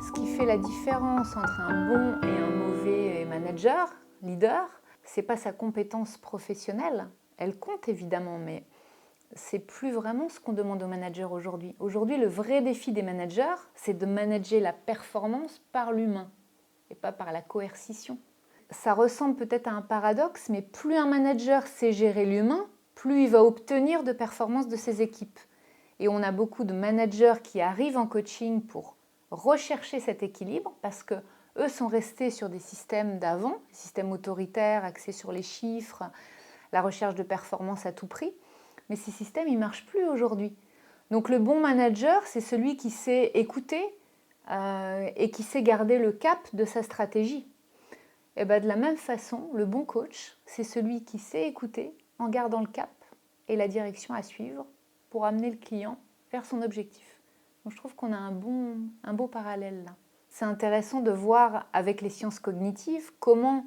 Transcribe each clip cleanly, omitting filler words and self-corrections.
Ce qui fait la différence entre un bon et un mauvais manager, leader, c'est pas sa compétence professionnelle. Elle compte évidemment, mais c'est plus vraiment ce qu'on demande aux managers aujourd'hui. Aujourd'hui, le vrai défi des managers, c'est de manager la performance par l'humain et pas par la coercition. Ça ressemble peut-être à un paradoxe, mais plus un manager sait gérer l'humain, plus il va obtenir de performances de ses équipes. Et on a beaucoup de managers qui arrivent en coaching pour rechercher cet équilibre parce que eux sont restés sur des systèmes d'avant, systèmes autoritaires axés sur les chiffres, la recherche de performance à tout prix. Mais ces systèmes, ils ne marchent plus aujourd'hui. Donc le bon manager, c'est celui qui sait écouter et qui sait garder le cap de sa stratégie. Et bien de la même façon, le bon coach, c'est celui qui sait écouter en gardant le cap et la direction à suivre pour amener le client vers son objectif. Donc je trouve qu'on a un beau parallèle là. C'est intéressant de voir avec les sciences cognitives comment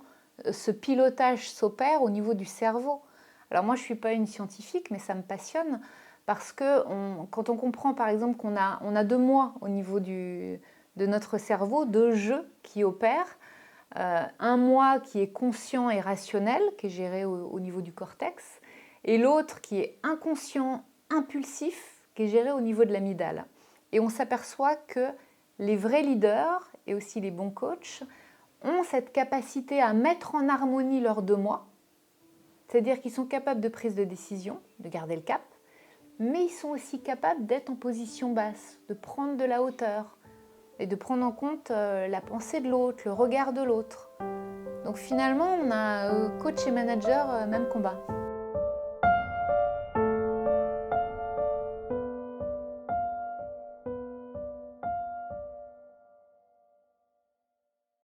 ce pilotage s'opère au niveau du cerveau. Alors moi je ne suis pas une scientifique, mais ça me passionne parce que quand on comprend par exemple qu'on a 2 mois au niveau de notre cerveau, 2 jeux qui opèrent, un moi qui est conscient et rationnel, qui est géré au niveau du cortex, et l'autre qui est inconscient, impulsif, qui est géré au niveau de l'amygdale. Et on s'aperçoit que les vrais leaders et aussi les bons coachs ont cette capacité à mettre en harmonie leurs 2 moi, c'est-à-dire qu'ils sont capables de prise de décision, de garder le cap, mais ils sont aussi capables d'être en position basse, de prendre de la hauteur et de prendre en compte la pensée de l'autre, le regard de l'autre. Donc finalement, on a coach et manager, même combat.